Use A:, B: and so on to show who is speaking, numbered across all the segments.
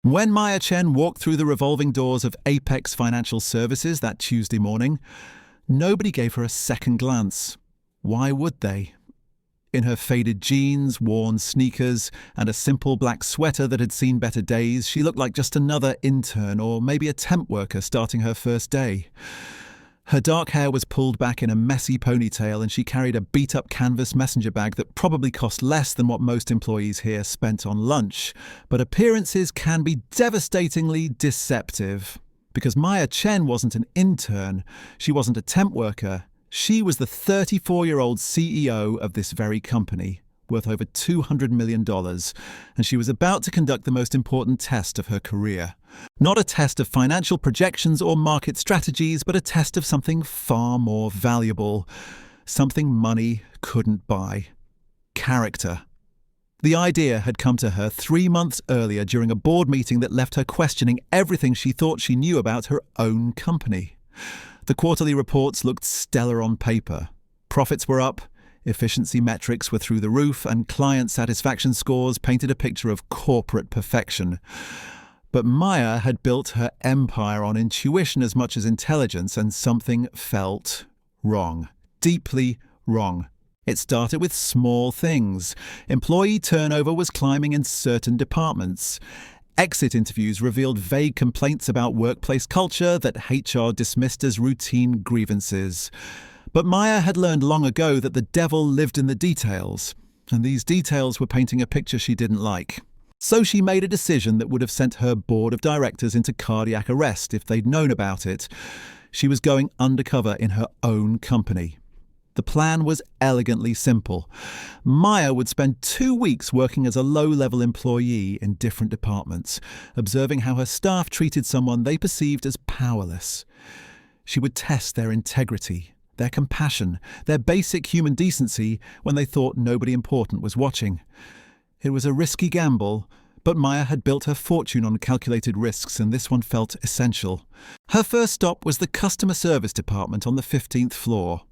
A: When Maya Chen walked through the revolving doors of Apex Financial Services that Tuesday morning, nobody gave her a second glance. Why would they? In her faded jeans, worn sneakers, and a simple black sweater that had seen better days, she looked like just another intern or maybe a temp worker starting her first day. Her dark hair was pulled back in a messy ponytail, and she carried a beat-up canvas messenger bag that probably cost less than what most employees here spent on lunch. But appearances can be devastatingly deceptive. Because Maya Chen wasn't an intern, she wasn't a temp worker, she was the 34-year-old CEO of this very company, worth over $200 million, and she was about to conduct the most important test of her career. Not a test of financial projections or market strategies, but a test of something far more valuable. Something money couldn't buy. Character. The idea had come to her 3 months earlier during a board meeting that left her questioning everything she thought she knew about her own company. The quarterly reports looked stellar on paper. Profits were up, efficiency metrics were through the roof, and client satisfaction scores painted a picture of corporate perfection. But Maya had built her empire on intuition as much as intelligence, and something felt wrong. Deeply wrong. It started with small things. Employee turnover was climbing in certain departments. Exit interviews revealed vague complaints about workplace culture that HR dismissed as routine grievances. But Maya had learned long ago that the devil lived in the details, and these details were painting a picture she didn't like. So she made a decision that would have sent her board of directors into cardiac arrest if they'd known about it. She was going undercover in her own company. The plan was elegantly simple. Maya would spend 2 weeks working as a low-level employee in different departments, observing how her staff treated someone they perceived as powerless. She would test their integrity, their compassion, their basic human decency when they thought nobody important was watching. It was a risky gamble, but Maya had built her fortune on calculated risks, and this one felt essential. Her first stop was the customer service department on the 15th floor.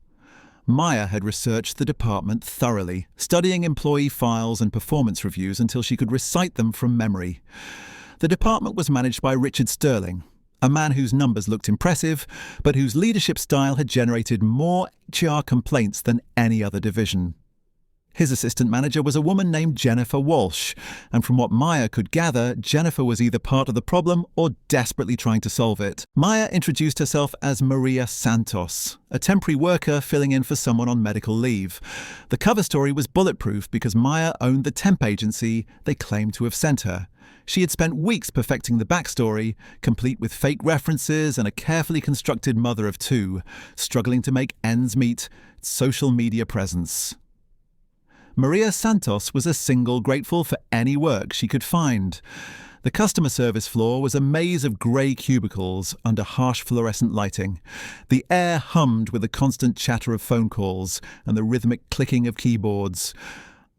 A: Maya had researched the department thoroughly, studying employee files and performance reviews until she could recite them from memory. The department was managed by Richard Sterling, a man whose numbers looked impressive, but whose leadership style had generated more HR complaints than any other division. His assistant manager was a woman named Jennifer Walsh, and from what Maya could gather, Jennifer was either part of the problem or desperately trying to solve it. Maya introduced herself as Maria Santos, a temporary worker filling in for someone on medical leave. The cover story was bulletproof because Maya owned the temp agency they claimed to have sent her. She had spent weeks perfecting the backstory, complete with fake references and a carefully constructed mother of two, struggling to make ends meet, social media presence. Maria Santos was a single grateful for any work she could find. The customer service floor was a maze of grey cubicles under harsh fluorescent lighting. The air hummed with the constant chatter of phone calls and the rhythmic clicking of keyboards.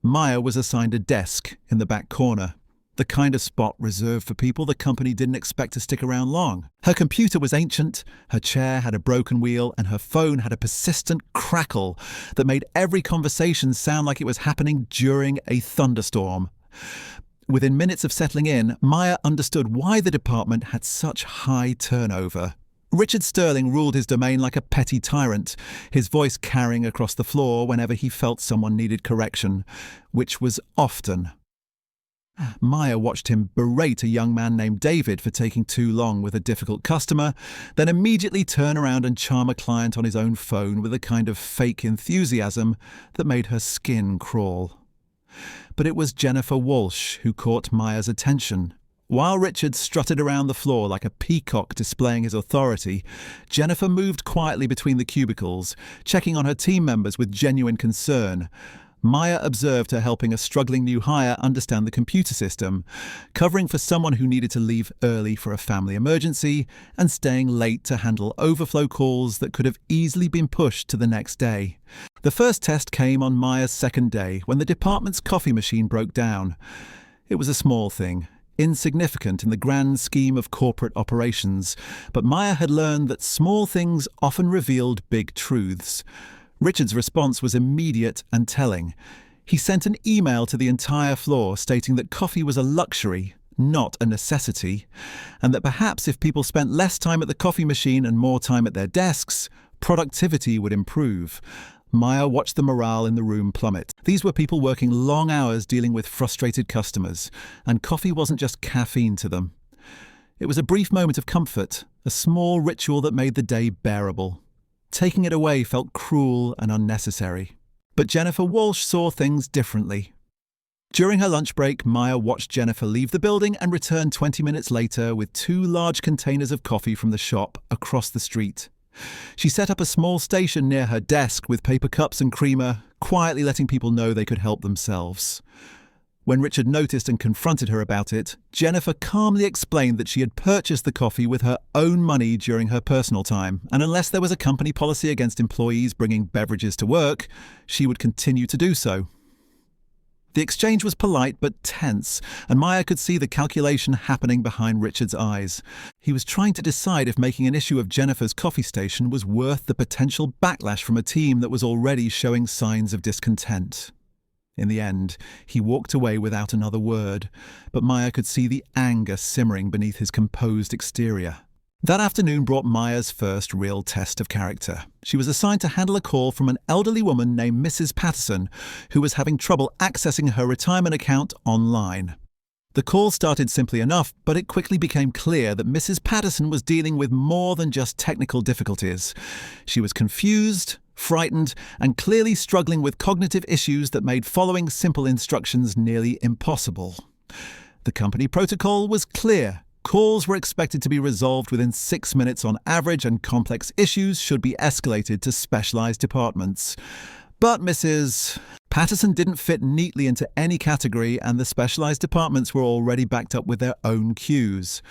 A: Maya was assigned a desk in the back corner, the kind of spot reserved for people the company didn't expect to stick around long. Her computer was ancient, her chair had a broken wheel, and her phone had a persistent crackle that made every conversation sound like it was happening during a thunderstorm. Within minutes of settling in, Maya understood why the department had such high turnover. Richard Sterling ruled his domain like a petty tyrant, his voice carrying across the floor whenever he felt someone needed correction, which was often. Maya watched him berate a young man named David for taking too long with a difficult customer, then immediately turn around and charm a client on his own phone with a kind of fake enthusiasm that made her skin crawl. But it was Jennifer Walsh who caught Maya's attention. While Richard strutted around the floor like a peacock displaying his authority, Jennifer moved quietly between the cubicles, checking on her team members with genuine concern. Maya observed her helping a struggling new hire understand the computer system, covering for someone who needed to leave early for a family emergency, and staying late to handle overflow calls that could have easily been pushed to the next day. The first test came on Maya's second day when the department's coffee machine broke down. It was a small thing, insignificant in the grand scheme of corporate operations, but Maya had learned that small things often revealed big truths. Richard's response was immediate and telling. He sent an email to the entire floor stating that coffee was a luxury, not a necessity, and that perhaps if people spent less time at the coffee machine and more time at their desks, productivity would improve. Maya watched the morale in the room plummet. These were people working long hours dealing with frustrated customers, and coffee wasn't just caffeine to them. It was a brief moment of comfort, a small ritual that made the day bearable. Taking it away felt cruel and unnecessary. But Jennifer Walsh saw things differently. During her lunch break, Maya watched Jennifer leave the building and return 20 minutes later with 2 large containers of coffee from the shop across the street. She set up a small station near her desk with paper cups and creamer, quietly letting people know they could help themselves. When Richard noticed and confronted her about it, Jennifer calmly explained that she had purchased the coffee with her own money during her personal time, and unless there was a company policy against employees bringing beverages to work, she would continue to do so. The exchange was polite but tense, and Maya could see the calculation happening behind Richard's eyes. He was trying to decide if making an issue of Jennifer's coffee station was worth the potential backlash from a team that was already showing signs of discontent. In the end, he walked away without another word, but Maya could see the anger simmering beneath his composed exterior. That afternoon brought Maya's first real test of character. She was assigned to handle a call from an elderly woman named Mrs. Patterson, who was having trouble accessing her retirement account online. The call started simply enough, but it quickly became clear that Mrs. Patterson was dealing with more than just technical difficulties. She was confused, frightened, and clearly struggling with cognitive issues that made following simple instructions nearly impossible. The company protocol was clear. Calls were expected to be resolved within 6 minutes on average, and complex issues should be escalated to specialized departments. But Mrs. Patterson didn't fit neatly into any category, and the specialized departments were already backed up with their own queues.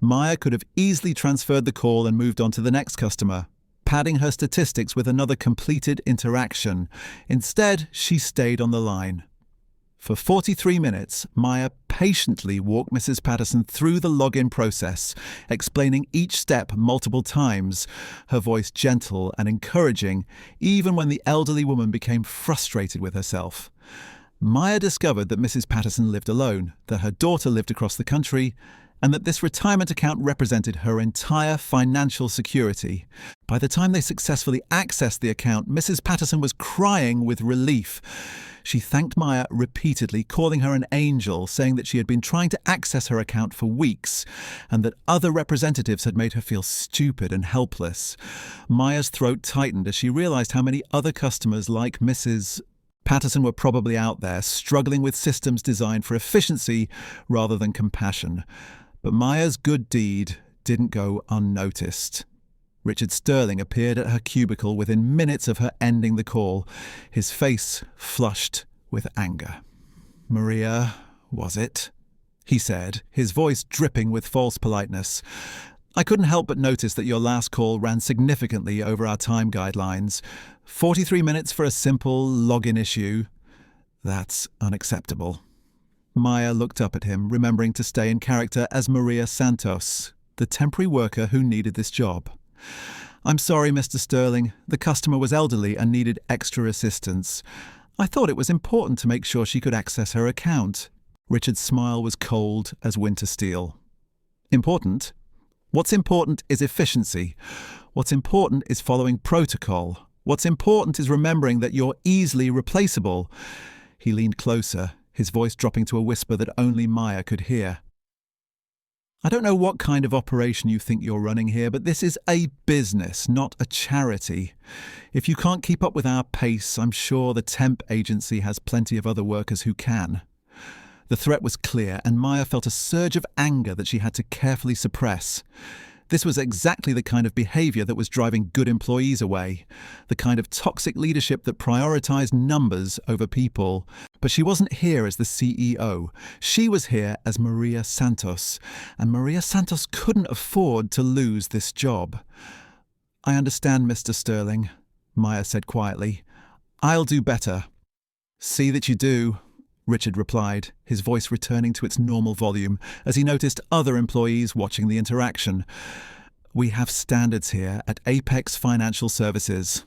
A: Maya could have easily transferred the call and moved on to the next customer, padding her statistics with another completed interaction. Instead, she stayed on the line. For 43 minutes, Maya patiently walked Mrs. Patterson through the login process, explaining each step multiple times, her voice gentle and encouraging, even when the elderly woman became frustrated with herself. Maya discovered that Mrs. Patterson lived alone, that her daughter lived across the country, and that this retirement account represented her entire financial security. By the time they successfully accessed the account, Mrs. Patterson was crying with relief. She thanked Maya repeatedly, calling her an angel, saying that she had been trying to access her account for weeks, and that other representatives had made her feel stupid and helpless. Maya's throat tightened as she realized how many other customers like Mrs. Patterson were probably out there, struggling with systems designed for efficiency rather than compassion. But Maya's good deed didn't go unnoticed. Richard Sterling appeared at her cubicle within minutes of her ending the call, his face flushed with anger. "Maria, was it?" he said, his voice dripping with false politeness. "I couldn't help but notice that your last call ran significantly over our time guidelines. 43 minutes for a simple login issue. That's unacceptable." Maya looked up at him, remembering to stay in character as Maria Santos, the temporary worker who needed this job. "I'm sorry, Mr. Sterling. The customer was elderly and needed extra assistance. I thought it was important to make sure she could access her account." Richard's smile was cold as winter steel. "Important? What's important is efficiency. What's important is following protocol. What's important is remembering that you're easily replaceable." He leaned closer, his voice dropping to a whisper that only Maya could hear. "I don't know what kind of operation you think you're running here, but this is a business, not a charity. If you can't keep up with our pace, I'm sure the temp agency has plenty of other workers who can." The threat was clear, and Maya felt a surge of anger that she had to carefully suppress. This was exactly the kind of behavior that was driving good employees away, the kind of toxic leadership that prioritized numbers over people. But she wasn't here as the CEO. She was here as Maria Santos, and Maria Santos couldn't afford to lose this job. "I understand, Mr. Sterling," Maya said quietly. "I'll do better." "See that you do," Richard replied, his voice returning to its normal volume as he noticed other employees watching the interaction. "We have standards here at Apex Financial Services."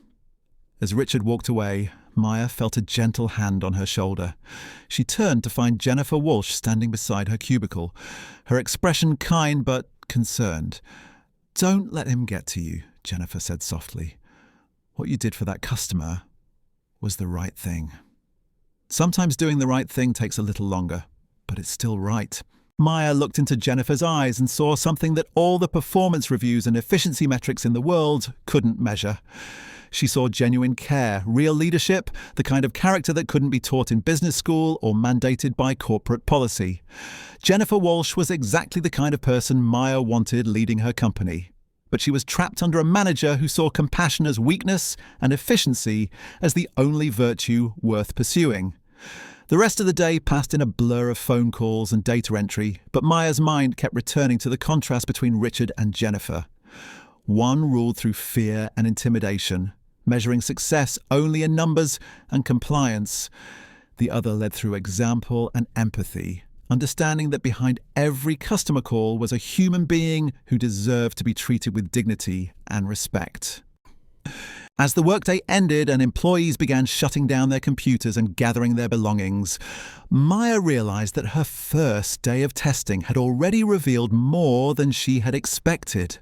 A: As Richard walked away, Maya felt a gentle hand on her shoulder. She turned to find Jennifer Walsh standing beside her cubicle, her expression kind but concerned. "Don't let him get to you," Jennifer said softly. "What you did for that customer was the right thing." Sometimes doing the right thing takes a little longer, but it's still right. Maya looked into Jennifer's eyes and saw something that all the performance reviews and efficiency metrics in the world couldn't measure. She saw genuine care, real leadership, the kind of character that couldn't be taught in business school or mandated by corporate policy. Jennifer Walsh was exactly the kind of person Maya wanted leading her company. But she was trapped under a manager who saw compassion as weakness and efficiency as the only virtue worth pursuing. The rest of the day passed in a blur of phone calls and data entry, but Maya's mind kept returning to the contrast between Richard and Jennifer. One ruled through fear and intimidation, measuring success only in numbers and compliance. The other led through example and empathy, understanding that behind every customer call was a human being who deserved to be treated with dignity and respect. As the workday ended and employees began shutting down their computers and gathering their belongings, Maya realized that her first day of testing had already revealed more than she had expected.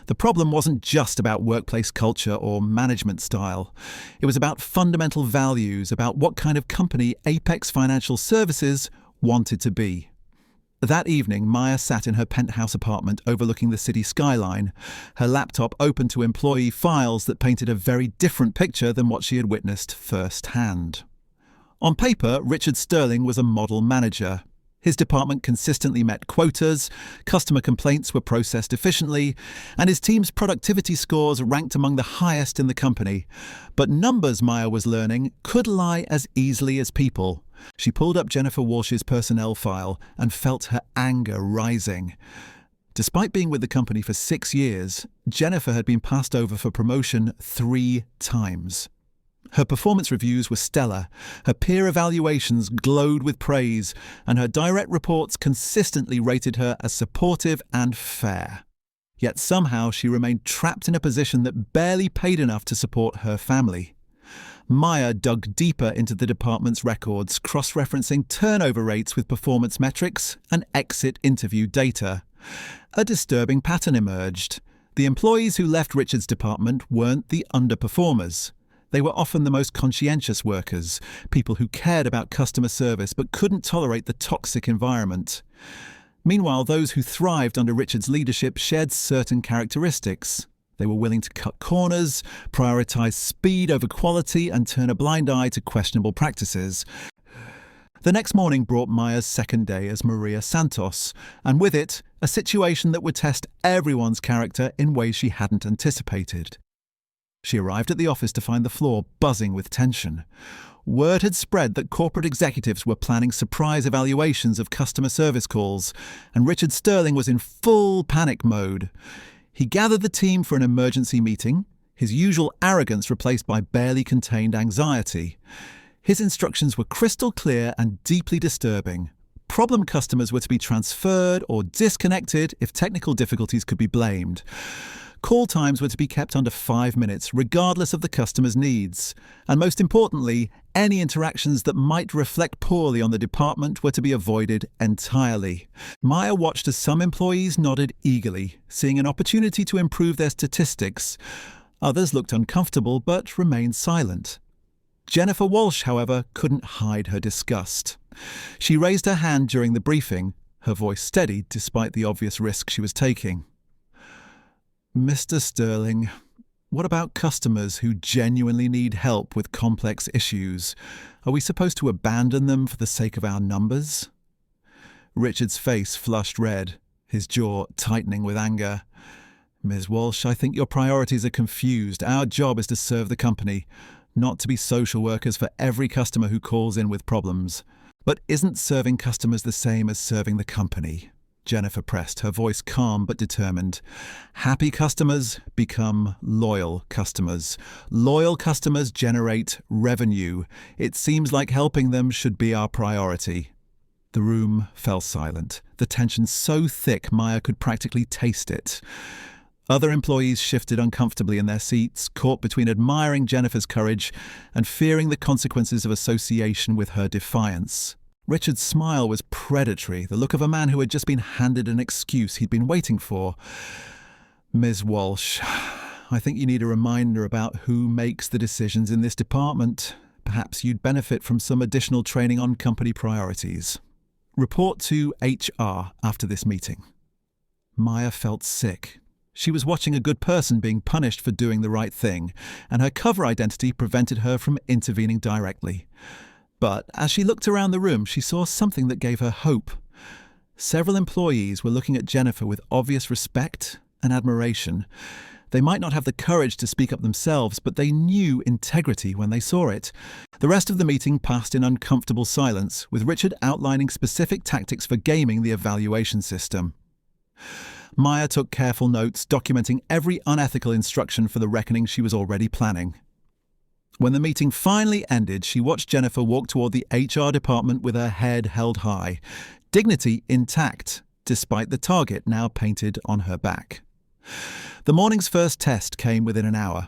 A: The problem wasn't just about workplace culture or management style. It was about fundamental values, about what kind of company Apex Financial Services wanted to be. That evening, Maya sat in her penthouse apartment overlooking the city skyline, her laptop open to employee files that painted a very different picture than what she had witnessed firsthand. On paper, Richard Sterling was a model manager. His department consistently met quotas, customer complaints were processed efficiently, and his team's productivity scores ranked among the highest in the company. But numbers, Maya was learning, could lie as easily as people. She pulled up Jennifer Walsh's personnel file and felt her anger rising. Despite being with the company for 6 years, Jennifer had been passed over for promotion 3 times. Her performance reviews were stellar, her peer evaluations glowed with praise, and her direct reports consistently rated her as supportive and fair. Yet somehow she remained trapped in a position that barely paid enough to support her family. Maya dug deeper into the department's records, cross-referencing turnover rates with performance metrics and exit interview data. A disturbing pattern emerged. The employees who left Richard's department weren't the underperformers. They were often the most conscientious workers, people who cared about customer service but couldn't tolerate the toxic environment. Meanwhile, those who thrived under Richard's leadership shared certain characteristics. They were willing to cut corners, prioritize speed over quality, and turn a blind eye to questionable practices. The next morning brought Maya's second day as Maria Santos, and with it, a situation that would test everyone's character in ways she hadn't anticipated. She arrived at the office to find the floor buzzing with tension. Word had spread that corporate executives were planning surprise evaluations of customer service calls, and Richard Sterling was in full panic mode. He gathered the team for an emergency meeting, his usual arrogance replaced by barely contained anxiety. His instructions were crystal clear and deeply disturbing. Problem customers were to be transferred or disconnected if technical difficulties could be blamed. Call times were to be kept under 5 minutes, regardless of the customer's needs. And most importantly, any interactions that might reflect poorly on the department were to be avoided entirely. Maya watched as some employees nodded eagerly, seeing an opportunity to improve their statistics. Others looked uncomfortable but remained silent. Jennifer Walsh, however, couldn't hide her disgust. She raised her hand during the briefing, her voice steady despite the obvious risk she was taking. "Mr. Sterling, what about customers who genuinely need help with complex issues? Are we supposed to abandon them for the sake of our numbers?" Richard's face flushed red, his jaw tightening with anger. "Ms. Walsh, I think your priorities are confused. Our job is to serve the company, not to be social workers for every customer who calls in with problems." "But isn't serving customers the same as serving the company?" Jennifer pressed, her voice calm but determined. "Happy customers become loyal customers. Loyal customers generate revenue. It seems like helping them should be our priority." The room fell silent, the tension so thick Maya could practically taste it. Other employees shifted uncomfortably in their seats, caught between admiring Jennifer's courage and fearing the consequences of association with her defiance. Richard's smile was predatory, the look of a man who had just been handed an excuse he'd been waiting for. "Ms. Walsh, I think you need a reminder about who makes the decisions in this department. Perhaps you'd benefit from some additional training on company priorities. Report to HR after this meeting." Maya felt sick. She was watching a good person being punished for doing the right thing, and her cover identity prevented her from intervening directly. But as she looked around the room, she saw something that gave her hope. Several employees were looking at Jennifer with obvious respect and admiration. They might not have the courage to speak up themselves, but they knew integrity when they saw it. The rest of the meeting passed in uncomfortable silence, with Richard outlining specific tactics for gaming the evaluation system. Maya took careful notes, documenting every unethical instruction for the reckoning she was already planning. When the meeting finally ended, she watched Jennifer walk toward the HR department with her head held high, dignity intact, despite the target now painted on her back. The morning's first test came within an hour.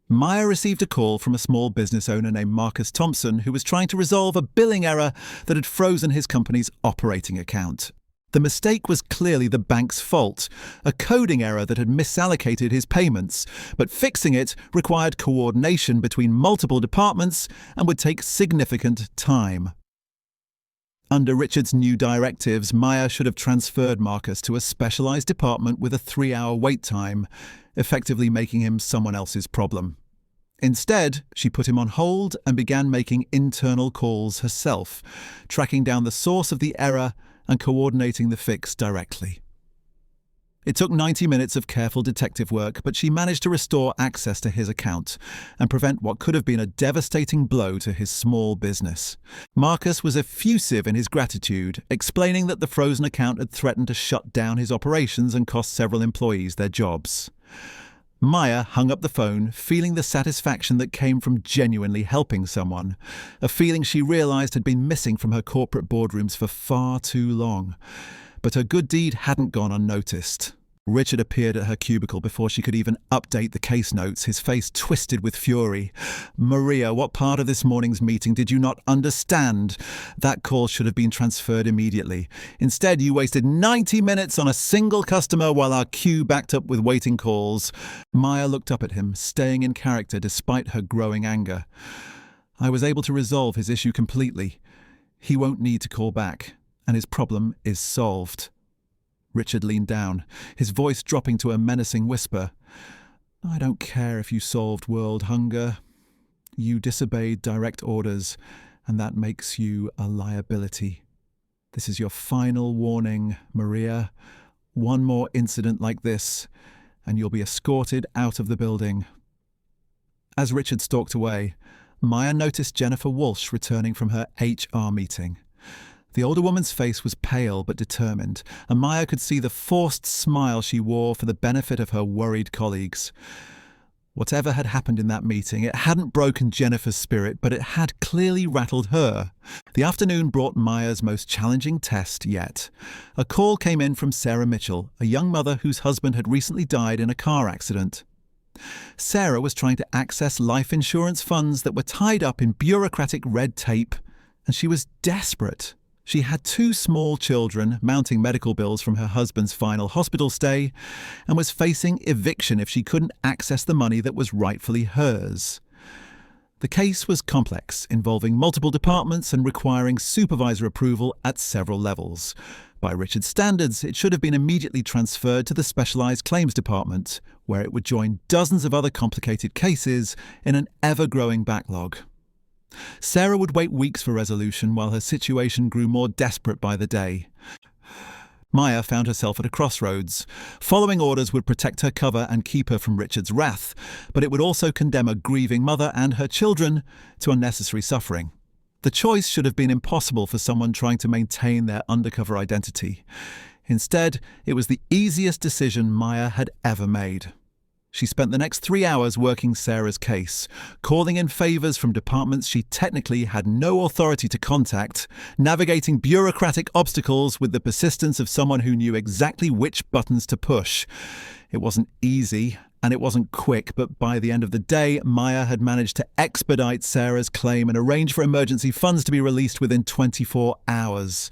A: Maya received a call from a small business owner named Marcus Thompson, who was trying to resolve a billing error that had frozen his company's operating account. The mistake was clearly the bank's fault, a coding error that had misallocated his payments, but fixing it required coordination between multiple departments and would take significant time. Under Richard's new directives, Maya should have transferred Marcus to a specialized department with a 3-hour wait time, effectively making him someone else's problem. Instead, she put him on hold and began making internal calls herself, tracking down the source of the error and coordinating the fix directly. It took 90 minutes of careful detective work, but she managed to restore access to his account and prevent what could have been a devastating blow to his small business. Marcus was effusive in his gratitude, explaining that the frozen account had threatened to shut down his operations and cost several employees their jobs. Maya hung up the phone, feeling the satisfaction that came from genuinely helping someone, a feeling she realized had been missing from her corporate boardrooms for far too long. But her good deed hadn't gone unnoticed. Richard appeared at her cubicle before she could even update the case notes, his face twisted with fury. "Maria, what part of this morning's meeting did you not understand? That call should have been transferred immediately. Instead, you wasted 90 minutes on a single customer while our queue backed up with waiting calls." Maya looked up at him, staying in character despite her growing anger. "I was able to resolve his issue completely. He won't need to call back, and his problem is solved." Richard leaned down, his voice dropping to a menacing whisper. "I don't care if you solved world hunger. You disobeyed direct orders, and that makes you a liability. This is your final warning, Maria. One more incident like this, and you'll be escorted out of the building." As Richard stalked away, Maya noticed Jennifer Walsh returning from her HR meeting. The older woman's face was pale but determined, and Maya could see the forced smile she wore for the benefit of her worried colleagues. Whatever had happened in that meeting, it hadn't broken Jennifer's spirit, but it had clearly rattled her. The afternoon brought Maya's most challenging test yet. A call came in from Sarah Mitchell, a young mother whose husband had recently died in a car accident. Sarah was trying to access life insurance funds that were tied up in bureaucratic red tape, and she was desperate. She had 2 small children, mounting medical bills from her husband's final hospital stay, and was facing eviction if she couldn't access the money that was rightfully hers. The case was complex, involving multiple departments and requiring supervisor approval at several levels. By Richard's standards, it should have been immediately transferred to the specialized claims department, where it would join dozens of other complicated cases in an ever-growing backlog. Sarah would wait weeks for resolution while her situation grew more desperate by the day. Maya found herself at a crossroads. Following orders would protect her cover and keep her from Richard's wrath, but it would also condemn a grieving mother and her children to unnecessary suffering. The choice should have been impossible for someone trying to maintain their undercover identity. Instead, it was the easiest decision Maya had ever made. She spent the next 3 hours working Sarah's case, calling in favours from departments she technically had no authority to contact, navigating bureaucratic obstacles with the persistence of someone who knew exactly which buttons to push. It wasn't easy, and it wasn't quick, but by the end of the day, Maya had managed to expedite Sarah's claim and arrange for emergency funds to be released within 24 hours.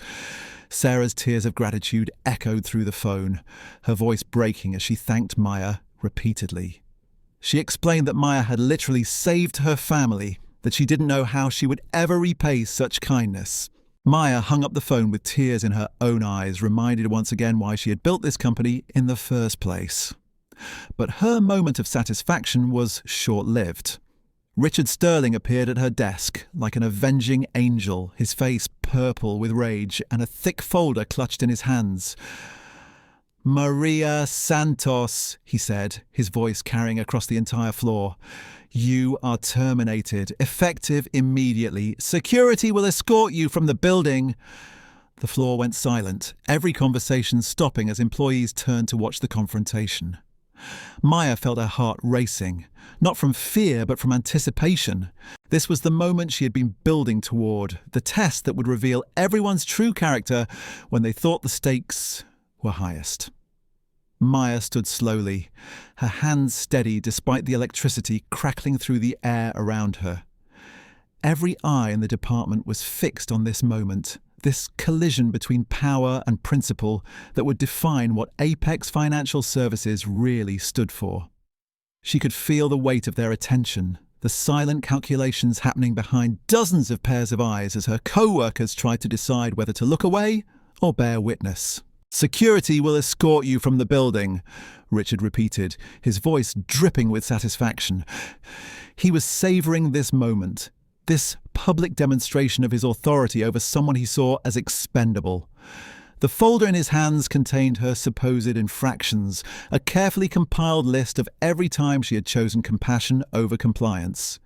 A: Sarah's tears of gratitude echoed through the phone, her voice breaking as she thanked Maya repeatedly. She explained that Maya had literally saved her family, that she didn't know how she would ever repay such kindness. Maya hung up the phone with tears in her own eyes, reminded once again why she had built this company in the first place. But her moment of satisfaction was short-lived. Richard Sterling appeared at her desk like an avenging angel, his face purple with rage and a thick folder clutched in his hands. "Maria Santos," he said, his voice carrying across the entire floor. "You are terminated, effective immediately. Security will escort you from the building." The floor went silent, every conversation stopping as employees turned to watch the confrontation. Maya felt her heart racing, not from fear but from anticipation. This was the moment she had been building toward, the test that would reveal everyone's true character when they thought the stakes were highest. Maya stood slowly, her hands steady despite the electricity crackling through the air around her. Every eye in the department was fixed on this moment, this collision between power and principle that would define what Apex Financial Services really stood for. She could feel the weight of their attention, the silent calculations happening behind dozens of pairs of eyes as her co-workers tried to decide whether to look away or bear witness. "Security will escort you from the building," Richard repeated, his voice dripping with satisfaction. He was savouring this moment, this public demonstration of his authority over someone he saw as expendable. The folder in his hands contained her supposed infractions, a carefully compiled list of every time she had chosen compassion over compliance.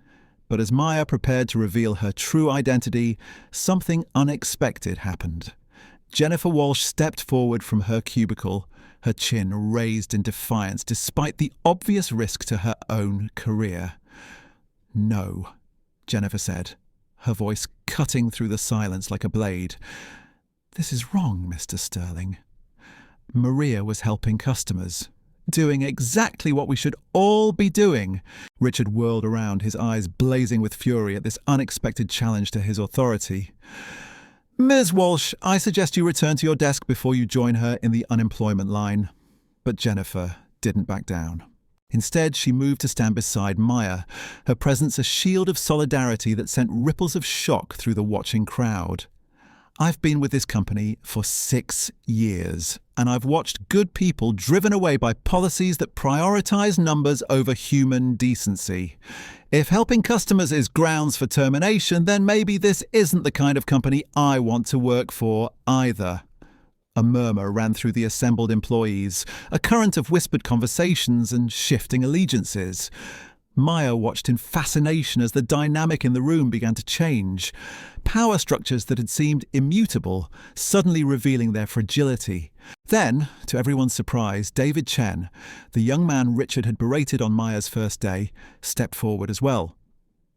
A: But as Maya prepared to reveal her true identity, something unexpected happened. Jennifer Walsh stepped forward from her cubicle, her chin raised in defiance despite the obvious risk to her own career. "No," Jennifer said, her voice cutting through the silence like a blade. "This is wrong, Mr. Sterling. Maria was helping customers, doing exactly what we should all be doing." Richard whirled around, his eyes blazing with fury at this unexpected challenge to his authority. "Ms. Walsh, I suggest you return to your desk before you join her in the unemployment line." But Jennifer didn't back down. Instead, she moved to stand beside Maya, her presence a shield of solidarity that sent ripples of shock through the watching crowd. "I've been with this company for 6 years, and I've watched good people driven away by policies that prioritize numbers over human decency. If helping customers is grounds for termination, then maybe this isn't the kind of company I want to work for either." A murmur ran through the assembled employees, a current of whispered conversations and shifting allegiances. Maya watched in fascination as the dynamic in the room began to change. Power structures that had seemed immutable, suddenly revealing their fragility. Then, to everyone's surprise, David Chen, the young man Richard had berated on Maya's first day, stepped forward as well.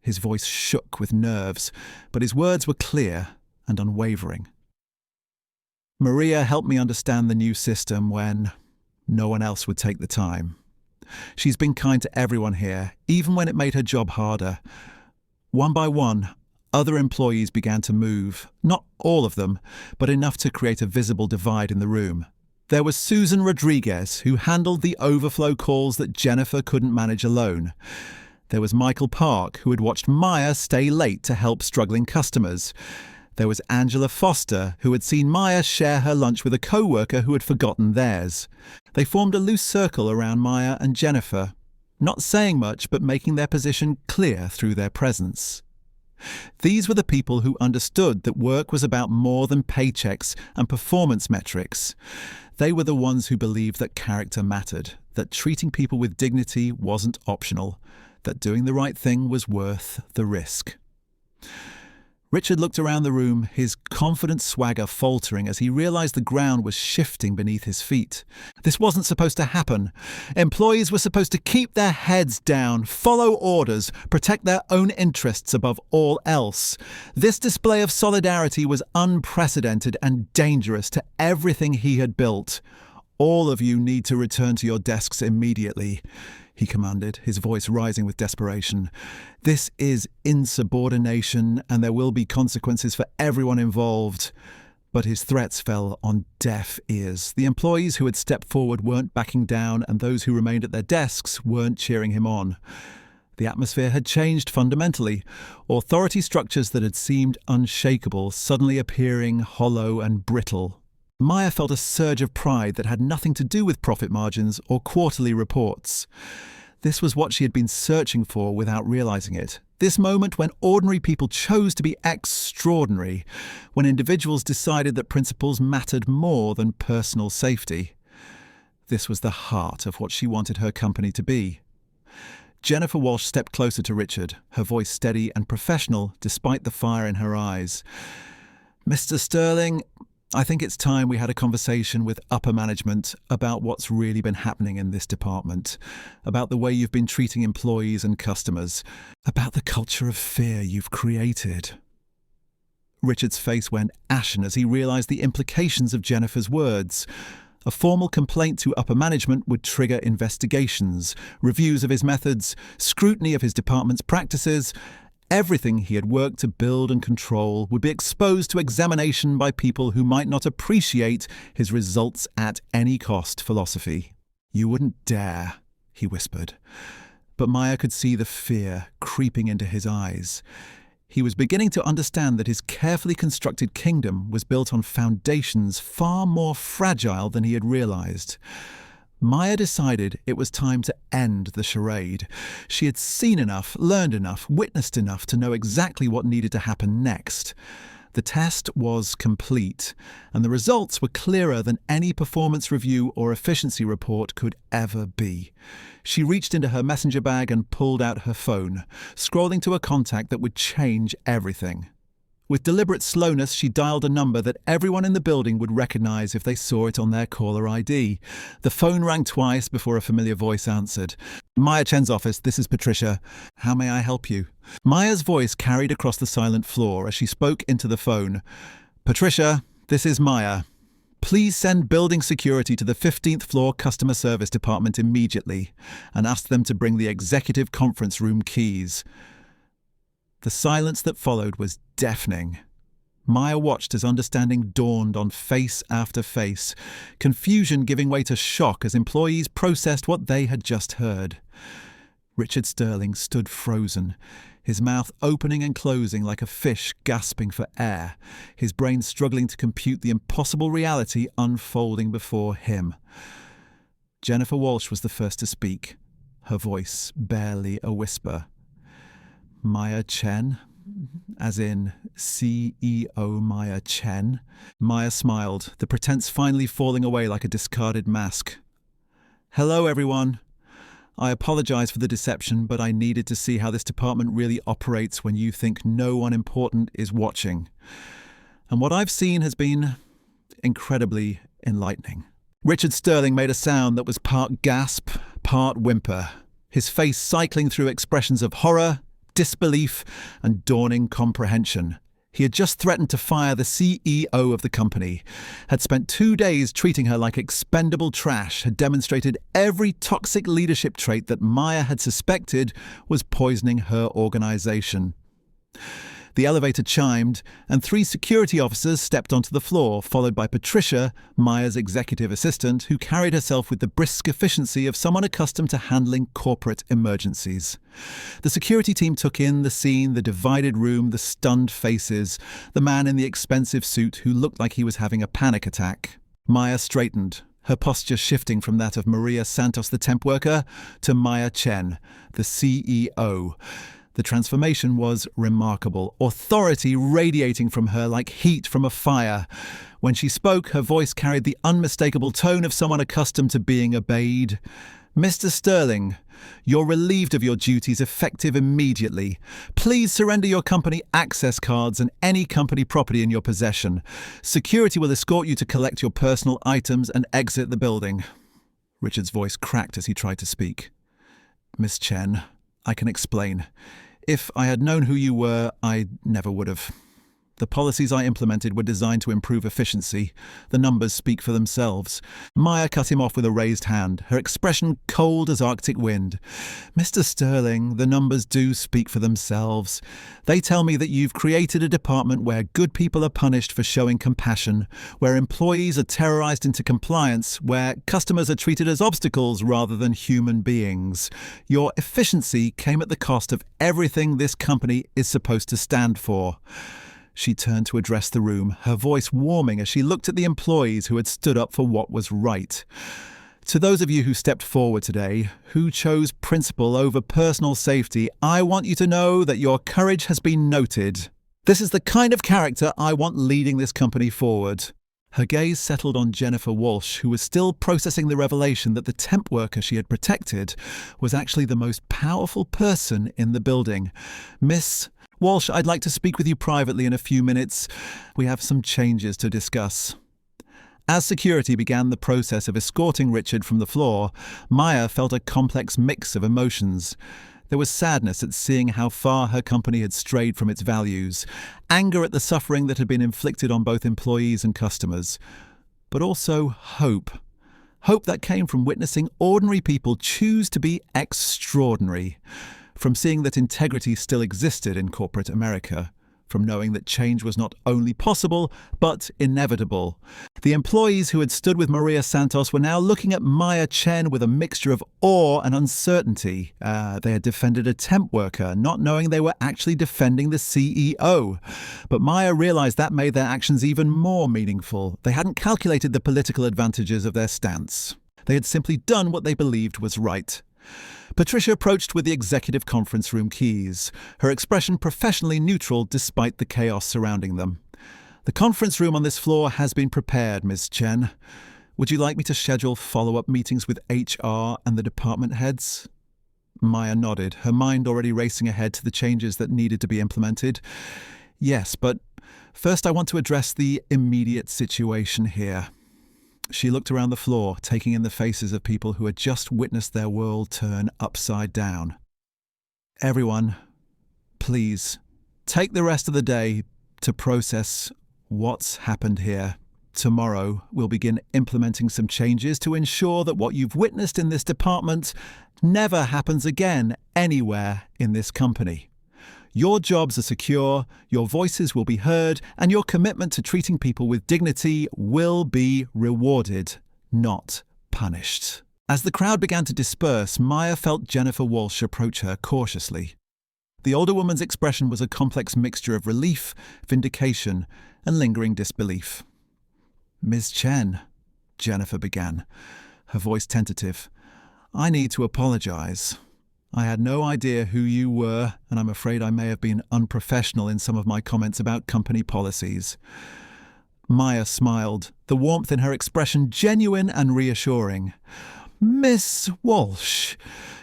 A: His voice shook with nerves, but his words were clear and unwavering. "Maria helped me understand the new system when no one else would take the time. She's been kind to everyone here, even when it made her job harder." One by one, other employees began to move, not all of them, but enough to create a visible divide in the room. There was Susan Rodriguez, who handled the overflow calls that Jennifer couldn't manage alone. There was Michael Park, who had watched Maya stay late to help struggling customers. There was Angela Foster, who had seen Maya share her lunch with a co-worker who had forgotten theirs. They formed a loose circle around Maya and Jennifer, not saying much but making their position clear through their presence. These were the people who understood that work was about more than paychecks and performance metrics. They were the ones who believed that character mattered, that treating people with dignity wasn't optional, that doing the right thing was worth the risk. Richard looked around the room, his confident swagger faltering as he realized the ground was shifting beneath his feet. This wasn't supposed to happen. Employees were supposed to keep their heads down, follow orders, protect their own interests above all else. This display of solidarity was unprecedented and dangerous to everything he had built. All of you need to return to your desks immediately, he commanded, his voice rising with desperation. This is insubordination, and there will be consequences for everyone involved. But his threats fell on deaf ears. The employees who had stepped forward weren't backing down, and those who remained at their desks weren't cheering him on. The atmosphere had changed fundamentally, authority structures that had seemed unshakable suddenly appearing hollow and brittle. Maya felt a surge of pride that had nothing to do with profit margins or quarterly reports. This was what she had been searching for without realizing it. This moment when ordinary people chose to be extraordinary, when individuals decided that principles mattered more than personal safety. This was the heart of what she wanted her company to be. Jennifer Walsh stepped closer to Richard, her voice steady and professional despite the fire in her eyes. Mr. Sterling, I think it's time we had a conversation with upper management about what's really been happening in this department, about the way you've been treating employees and customers, about the culture of fear you've created. Richard's face went ashen as he realized the implications of Jennifer's words. A formal complaint to upper management would trigger investigations, reviews of his methods, scrutiny of his department's practices. Everything he had worked to build and control would be exposed to examination by people who might not appreciate his results at any cost philosophy. You wouldn't dare, he whispered. But Maya could see the fear creeping into his eyes. He was beginning to understand that his carefully constructed kingdom was built on foundations far more fragile than he had realized. Maya decided it was time to end the charade. She had seen enough, learned enough, witnessed enough to know exactly what needed to happen next. The test was complete, and the results were clearer than any performance review or efficiency report could ever be. She reached into her messenger bag and pulled out her phone, scrolling to a contact that would change everything. With deliberate slowness, she dialed a number that everyone in the building would recognize if they saw it on their caller ID. The phone rang twice before a familiar voice answered. Maya Chen's office, this is Patricia. How may I help you? Maya's voice carried across the silent floor as she spoke into the phone. Patricia, this is Maya. Please send building security to the 15th floor customer service department immediately and ask them to bring the executive conference room keys. The silence that followed was deafening. Maya watched as understanding dawned on face after face, confusion giving way to shock as employees processed what they had just heard. Richard Sterling stood frozen, his mouth opening and closing like a fish gasping for air, his brain struggling to compute the impossible reality unfolding before him. Jennifer Walsh was the first to speak, her voice barely a whisper. Maya Chen? As in CEO Maya Chen? Maya smiled, the pretense finally falling away like a discarded mask. Hello, everyone. I apologize for the deception, but I needed to see how this department really operates when you think no one important is watching. And what I've seen has been incredibly enlightening. Richard Sterling made a sound that was part gasp, part whimper, his face cycling through expressions of horror, disbelief, and dawning comprehension. He had just threatened to fire the CEO of the company, had spent 2 days treating her like expendable trash, had demonstrated every toxic leadership trait that Maya had suspected was poisoning her organization. The elevator chimed, and 3 security officers stepped onto the floor, followed by Patricia, Maya's executive assistant, who carried herself with the brisk efficiency of someone accustomed to handling corporate emergencies. The security team took in the scene, the divided room, the stunned faces, the man in the expensive suit who looked like he was having a panic attack. Maya straightened, her posture shifting from that of Maria Santos, the temp worker, to Maya Chen, the CEO. The transformation was remarkable, authority radiating from her like heat from a fire. When she spoke, her voice carried the unmistakable tone of someone accustomed to being obeyed. Mr. Sterling, you're relieved of your duties effective immediately. Please surrender your company access cards and any company property in your possession. Security will escort you to collect your personal items and exit the building. Richard's voice cracked as he tried to speak. Miss Chen, I can explain. If I had known who you were, I never would have. The policies I implemented were designed to improve efficiency. The numbers speak for themselves. Maya cut him off with a raised hand, her expression cold as Arctic wind. Mr. Sterling, the numbers do speak for themselves. They tell me that you've created a department where good people are punished for showing compassion, where employees are terrorized into compliance, where customers are treated as obstacles rather than human beings. Your efficiency came at the cost of everything this company is supposed to stand for. She turned to address the room, her voice warming as she looked at the employees who had stood up for what was right. To those of you who stepped forward today, who chose principle over personal safety, I want you to know that your courage has been noted. This is the kind of character I want leading this company forward. Her gaze settled on Jennifer Walsh, who was still processing the revelation that the temp worker she had protected was actually the most powerful person in the building. Miss Walsh, I'd like to speak with you privately in a few minutes. We have some changes to discuss. As security began the process of escorting Richard from the floor, Maya felt a complex mix of emotions. There was sadness at seeing how far her company had strayed from its values, anger at the suffering that had been inflicted on both employees and customers, but also hope. Hope that came from witnessing ordinary people choose to be extraordinary. From seeing that integrity still existed in corporate America, from knowing that change was not only possible, but inevitable. The employees who had stood with Maria Santos were now looking at Maya Chen with a mixture of awe and uncertainty. They had defended a temp worker, not knowing they were actually defending the CEO. But Maya realized that made their actions even more meaningful. They hadn't calculated the political advantages of their stance. They had simply done what they believed was right. Patricia approached with the executive conference room keys, her expression professionally neutral despite the chaos surrounding them. The conference room on this floor has been prepared, Ms. Chen. Would you like me to schedule follow-up meetings with HR and the department heads? Maya nodded, her mind already racing ahead to the changes that needed to be implemented. Yes, but first I want to address the immediate situation here. She looked around the floor, taking in the faces of people who had just witnessed their world turn upside down. Everyone, please, take the rest of the day to process what's happened here. Tomorrow, we'll begin implementing some changes to ensure that what you've witnessed in this department never happens again anywhere in this company. Your jobs are secure, your voices will be heard, and your commitment to treating people with dignity will be rewarded, not punished. As the crowd began to disperse, Maya felt Jennifer Walsh approach her cautiously. The older woman's expression was a complex mixture of relief, vindication, and lingering disbelief. Ms. Chen, Jennifer began, her voice tentative, I need to apologize. I had no idea who you were, and I'm afraid I may have been unprofessional in some of my comments about company policies. Maya smiled, the warmth in her expression genuine and reassuring. Miss Walsh,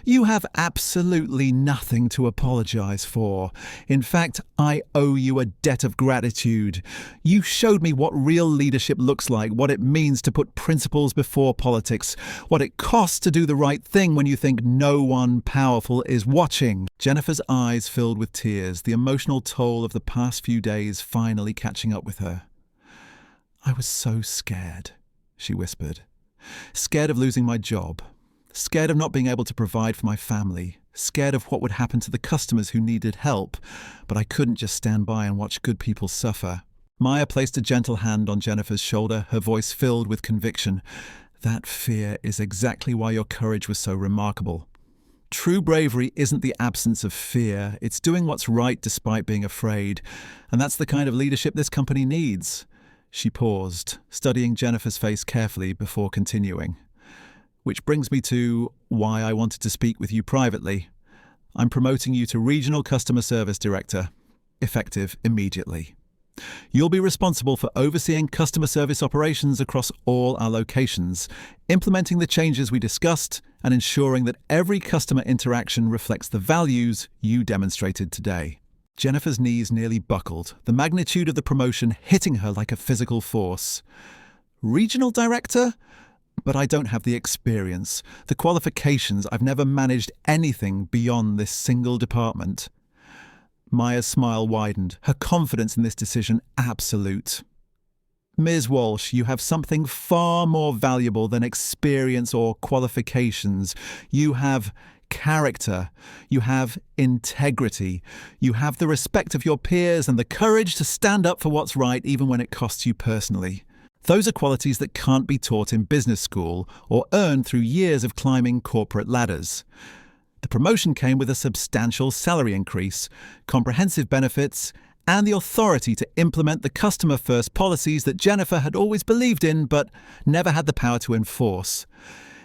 A: you have absolutely nothing to apologize for. In fact, I owe you a debt of gratitude. You showed me what real leadership looks like, what it means to put principles before politics, what it costs to do the right thing when you think no one powerful is watching. Jennifer's eyes filled with tears, the emotional toll of the past few days finally catching up with her. I was so scared, she whispered. Scared of losing my job, scared of not being able to provide for my family, scared of what would happen to the customers who needed help, but I couldn't just stand by and watch good people suffer. Maya placed a gentle hand on Jennifer's shoulder, her voice filled with conviction. That fear is exactly why your courage was so remarkable. True bravery isn't the absence of fear, it's doing what's right despite being afraid, and that's the kind of leadership this company needs. She paused, studying Jennifer's face carefully before continuing. Which brings me to why I wanted to speak with you privately. I'm promoting you to Regional Customer Service Director, effective immediately. You'll be responsible for overseeing customer service operations across all our locations, implementing the changes we discussed, and ensuring that every customer interaction reflects the values you demonstrated today. Jennifer's knees nearly buckled, the magnitude of the promotion hitting her like a physical force. Regional director? But I don't have the experience, the qualifications. I've never managed anything beyond this single department. Maya's smile widened, her confidence in this decision absolute. Ms. Walsh, you have something far more valuable than experience or qualifications. You have character. You have integrity. You have the respect of your peers and the courage to stand up for what's right even when it costs you personally. Those are qualities that can't be taught in business school or earned through years of climbing corporate ladders. The promotion came with a substantial salary increase, comprehensive benefits, and the authority to implement the customer-first policies that Jennifer had always believed in but never had the power to enforce.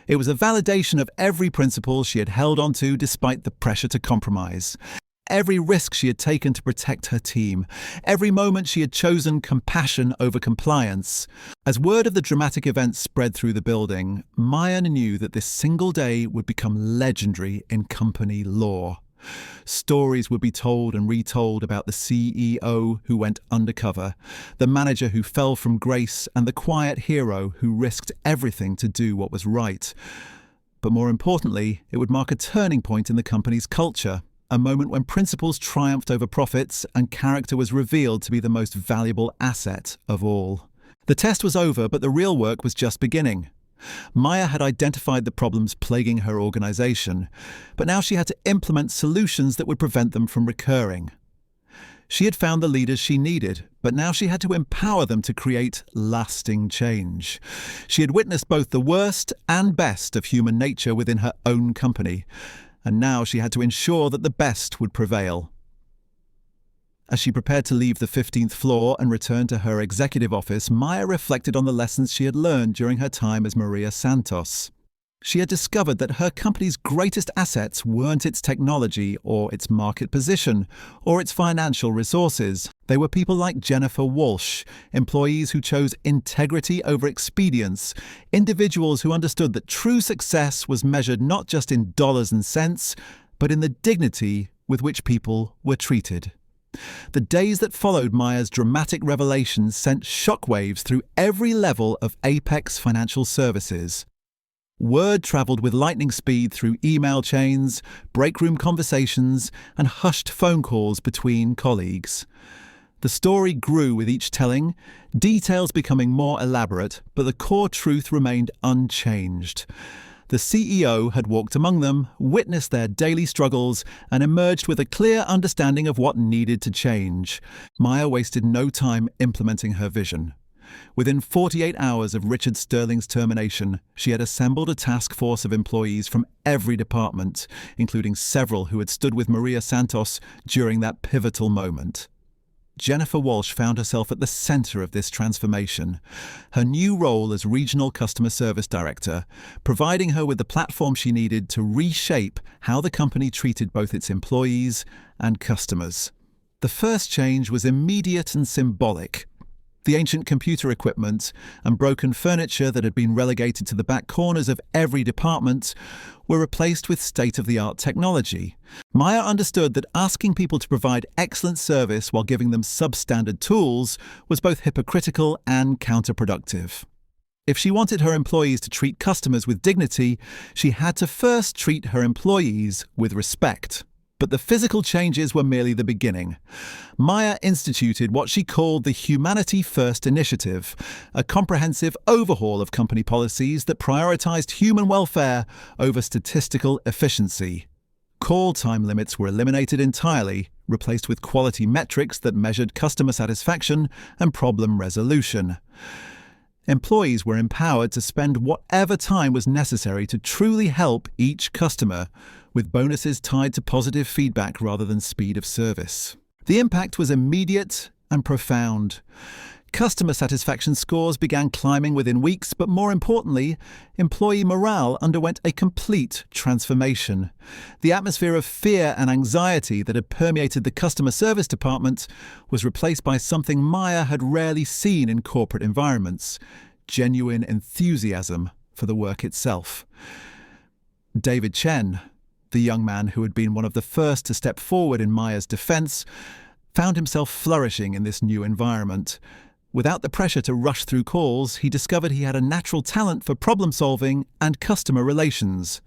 A: It was a validation of every principle she had held onto despite the pressure to compromise. Every risk she had taken to protect her team. Every moment she had chosen compassion over compliance. As word of the dramatic events spread through the building, Maya knew that this single day would become legendary in company lore. Stories would be told and retold about the CEO who went undercover, the manager who fell from grace, and the quiet hero who risked everything to do what was right. But more importantly, it would mark a turning point in the company's culture, a moment when principles triumphed over profits and character was revealed to be the most valuable asset of all. The test was over, but the real work was just beginning. Maya had identified the problems plaguing her organization, but now she had to implement solutions that would prevent them from recurring. She had found the leaders she needed, but now she had to empower them to create lasting change. She had witnessed both the worst and best of human nature within her own company, and now she had to ensure that the best would prevail. As she prepared to leave the 15th floor and return to her executive office, Maya reflected on the lessons she had learned during her time as Maria Santos. She had discovered that her company's greatest assets weren't its technology or its market position or its financial resources. They were people like Jennifer Walsh, employees who chose integrity over expedience, individuals who understood that true success was measured not just in dollars and cents, but in the dignity with which people were treated. The days that followed Maya's dramatic revelations sent shockwaves through every level of Apex Financial Services. Word travelled with lightning speed through email chains, break-room conversations, and hushed phone calls between colleagues. The story grew with each telling, details becoming more elaborate, but the core truth remained unchanged. The CEO had walked among them, witnessed their daily struggles, and emerged with a clear understanding of what needed to change. Maya wasted no time implementing her vision. Within 48 hours of Richard Sterling's termination, she had assembled a task force of employees from every department, including several who had stood with Maria Santos during that pivotal moment. Jennifer Walsh found herself at the center of this transformation, her new role as Regional Customer Service Director, providing her with the platform she needed to reshape how the company treated both its employees and customers. The first change was immediate and symbolic. The ancient computer equipment and broken furniture that had been relegated to the back corners of every department were replaced with state-of-the-art technology. Maya understood that asking people to provide excellent service while giving them substandard tools was both hypocritical and counterproductive. If she wanted her employees to treat customers with dignity, she had to first treat her employees with respect. But the physical changes were merely the beginning. Maya instituted what she called the Humanity First Initiative, a comprehensive overhaul of company policies that prioritized human welfare over statistical efficiency. Call time limits were eliminated entirely, replaced with quality metrics that measured customer satisfaction and problem resolution. Employees were empowered to spend whatever time was necessary to truly help each customer, with bonuses tied to positive feedback rather than speed of service. The impact was immediate and profound. Customer satisfaction scores began climbing within weeks, but more importantly, employee morale underwent a complete transformation. The atmosphere of fear and anxiety that had permeated the customer service department was replaced by something Maya had rarely seen in corporate environments: genuine enthusiasm for the work itself. David Chen, the young man who had been one of the first to step forward in Maya's defense, found himself flourishing in this new environment. Without the pressure to rush through calls, he discovered he had a natural talent for problem-solving and customer relations.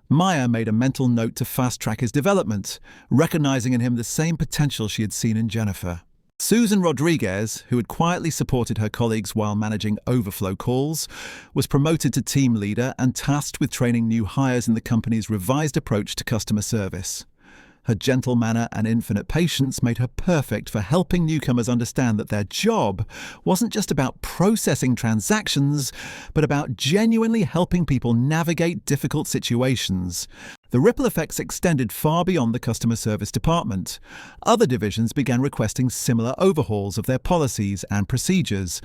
A: Maya made a mental note to fast-track his development, recognizing in him the same potential she had seen in Jennifer. Susan Rodriguez, who had quietly supported her colleagues while managing overflow calls, was promoted to team leader and tasked with training new hires in the company's revised approach to customer service. Her gentle manner and infinite patience made her perfect for helping newcomers understand that their job wasn't just about processing transactions, but about genuinely helping people navigate difficult situations. The ripple effects extended far beyond the customer service department. Other divisions began requesting similar overhauls of their policies and procedures.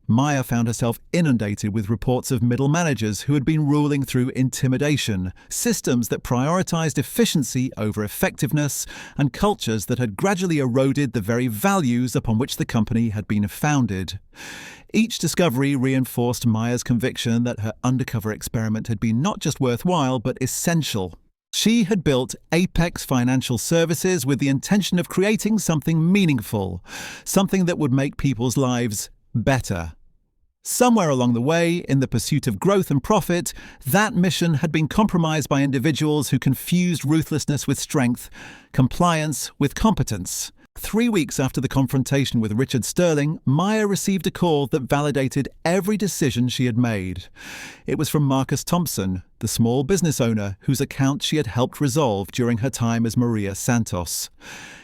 A: Maya found herself inundated with reports of middle managers who had been ruling through intimidation, systems that prioritized efficiency over effectiveness, and cultures that had gradually eroded the very values upon which the company had been founded. Each discovery reinforced Maya's conviction that her undercover experiment had been not just worthwhile, but essential. She had built Apex Financial Services with the intention of creating something meaningful, something that would make people's lives better. Somewhere along the way, in the pursuit of growth and profit, that mission had been compromised by individuals who confused ruthlessness with strength, compliance with competence. 3 weeks after the confrontation with Richard Sterling, Maya received a call that validated every decision she had made. It was from Marcus Thompson, the small business owner whose account she had helped resolve during her time as Maria Santos.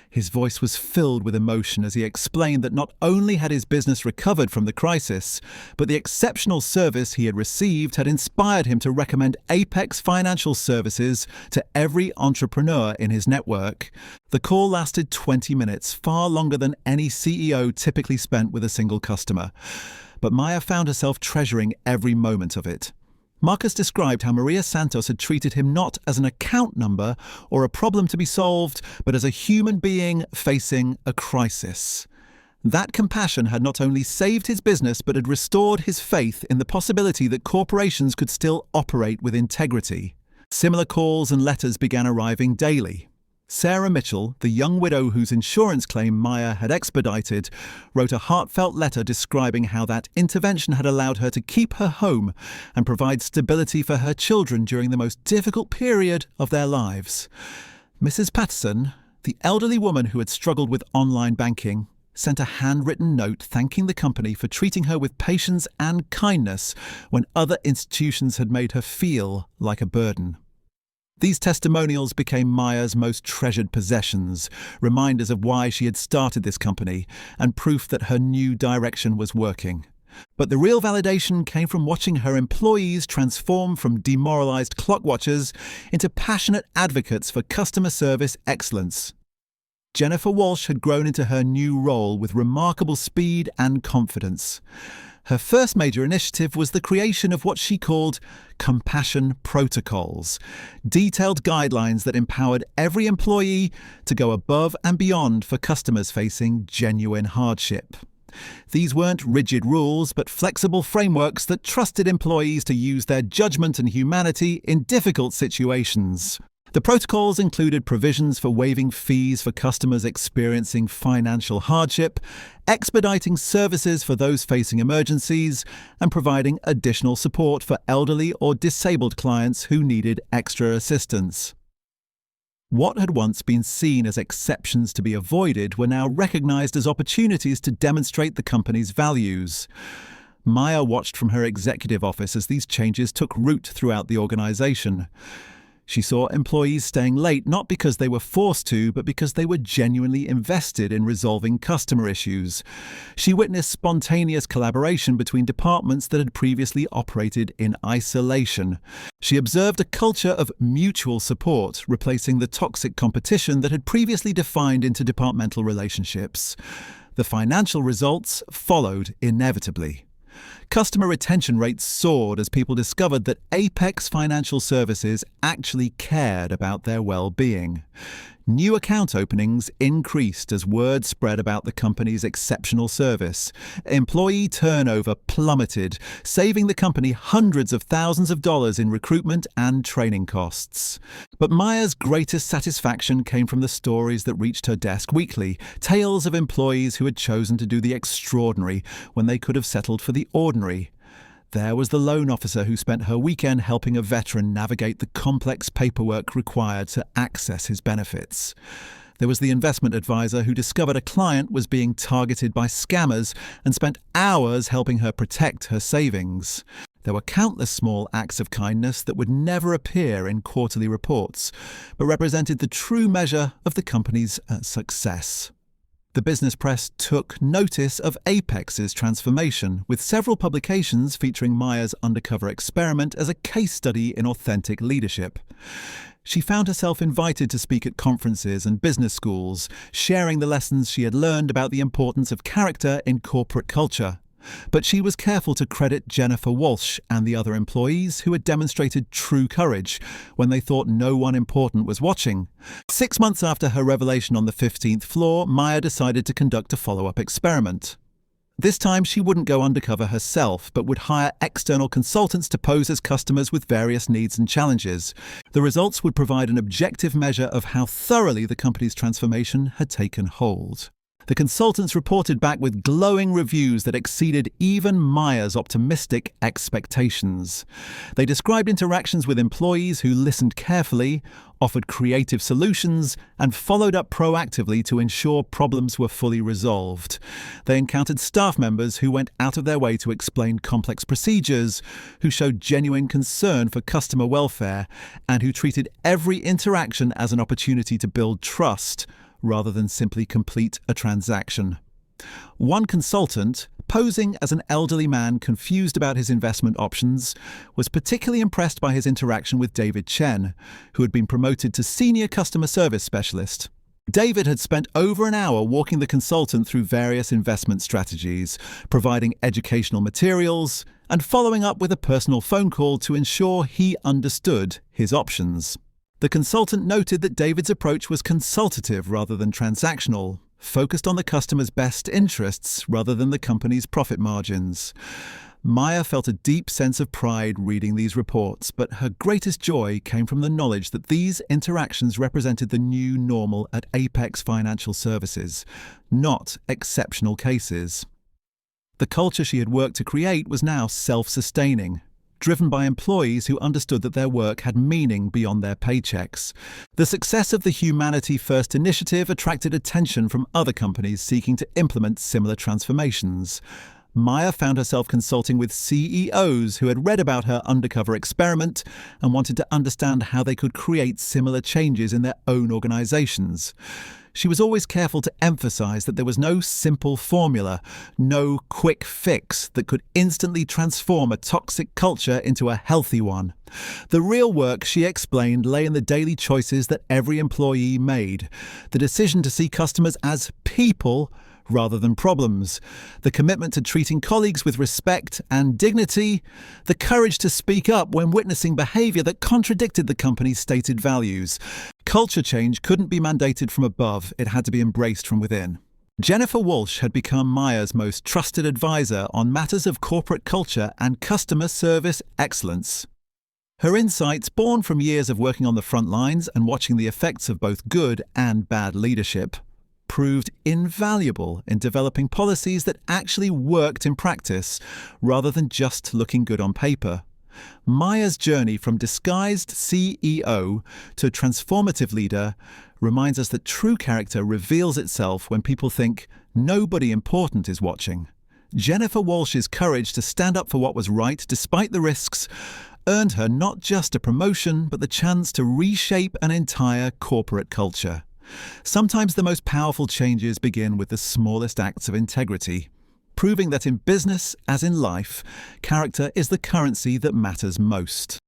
A: His voice was filled with emotion as he explained that not only had his business recovered from the crisis, but the exceptional service he had received had inspired him to recommend Apex Financial Services to every entrepreneur in his network. The call lasted 20 minutes, far longer than any CEO typically spent with a single customer. But Maya found herself treasuring every moment of it. Marcus described how Maria Santos had treated him not as an account number or a problem to be solved, but as a human being facing a crisis. That compassion had not only saved his business, but had restored his faith in the possibility that corporations could still operate with integrity. Similar calls and letters began arriving daily. Sarah Mitchell, the young widow whose insurance claim Maya had expedited, wrote a heartfelt letter describing how that intervention had allowed her to keep her home and provide stability for her children during the most difficult period of their lives. Mrs. Patterson, the elderly woman who had struggled with online banking, sent a handwritten note thanking the company for treating her with patience and kindness when other institutions had made her feel like a burden. These testimonials became Maya's most treasured possessions, reminders of why she had started this company, and proof that her new direction was working. But the real validation came from watching her employees transform from demoralized clock watchers into passionate advocates for customer service excellence. Jennifer Walsh had grown into her new role with remarkable speed and confidence. Her first major initiative was the creation of what she called compassion protocols, detailed guidelines that empowered every employee to go above and beyond for customers facing genuine hardship. These weren't rigid rules, but flexible frameworks that trusted employees to use their judgment and humanity in difficult situations. The protocols included provisions for waiving fees for customers experiencing financial hardship, expediting services for those facing emergencies, and providing additional support for elderly or disabled clients who needed extra assistance. What had once been seen as exceptions to be avoided were now recognized as opportunities to demonstrate the company's values. Maya watched from her executive office as these changes took root throughout the organization. She saw employees staying late not because they were forced to, but because they were genuinely invested in resolving customer issues. She witnessed spontaneous collaboration between departments that had previously operated in isolation. She observed a culture of mutual support, replacing the toxic competition that had previously defined interdepartmental relationships. The financial results followed inevitably. Customer retention rates soared as people discovered that Apex Financial Services actually cared about their well-being. New account openings increased as word spread about the company's exceptional service. Employee turnover plummeted, saving the company hundreds of thousands of dollars in recruitment and training costs. But Maya's greatest satisfaction came from the stories that reached her desk weekly, tales of employees who had chosen to do the extraordinary when they could have settled for the ordinary. There was the loan officer who spent her weekend helping a veteran navigate the complex paperwork required to access his benefits. There was the investment advisor who discovered a client was being targeted by scammers and spent hours helping her protect her savings. There were countless small acts of kindness that would never appear in quarterly reports, but represented the true measure of the company's success. The business press took notice of Apex's transformation, with several publications featuring Maya's undercover experiment as a case study in authentic leadership. She found herself invited to speak at conferences and business schools, sharing the lessons she had learned about the importance of character in corporate culture. But she was careful to credit Jennifer Walsh and the other employees who had demonstrated true courage when they thought no one important was watching. 6 months after her revelation on the 15th floor, Maya decided to conduct a follow-up experiment. This time she wouldn't go undercover herself, but would hire external consultants to pose as customers with various needs and challenges. The results would provide an objective measure of how thoroughly the company's transformation had taken hold. The consultants reported back with glowing reviews that exceeded even Maya's optimistic expectations. They described interactions with employees who listened carefully, offered creative solutions, and followed up proactively to ensure problems were fully resolved. They encountered staff members who went out of their way to explain complex procedures, who showed genuine concern for customer welfare, and who treated every interaction as an opportunity to build trust, rather than simply complete a transaction. One consultant, posing as an elderly man confused about his investment options, was particularly impressed by his interaction with David Chen, who had been promoted to senior customer service specialist. David had spent over an hour walking the consultant through various investment strategies, providing educational materials, and following up with a personal phone call to ensure he understood his options. The consultant noted that David's approach was consultative rather than transactional, focused on the customer's best interests rather than the company's profit margins. Maya felt a deep sense of pride reading these reports, but her greatest joy came from the knowledge that these interactions represented the new normal at Apex Financial Services, not exceptional cases. The culture she had worked to create was now self-sustaining, driven by employees who understood that their work had meaning beyond their paychecks. The success of the Humanity First initiative attracted attention from other companies seeking to implement similar transformations. Maya found herself consulting with CEOs who had read about her undercover experiment and wanted to understand how they could create similar changes in their own organizations. She was always careful to emphasize that there was no simple formula, no quick fix that could instantly transform a toxic culture into a healthy one. The real work, she explained, lay in the daily choices that every employee made, the decision to see customers as people rather than problems, the commitment to treating colleagues with respect and dignity, the courage to speak up when witnessing behavior that contradicted the company's stated values. Culture change couldn't be mandated from above, it had to be embraced from within. Jennifer Walsh had become Maya's most trusted advisor on matters of corporate culture and customer service excellence. Her insights, born from years of working on the front lines and watching the effects of both good and bad leadership, proved invaluable in developing policies that actually worked in practice rather than just looking good on paper. Maya's journey from disguised CEO to transformative leader reminds us that true character reveals itself when people think nobody important is watching. Jennifer Walsh's courage to stand up for what was right despite the risks earned her not just a promotion but the chance to reshape an entire corporate culture. Sometimes the most powerful changes begin with the smallest acts of integrity, proving that in business, as in life, character is the currency that matters most.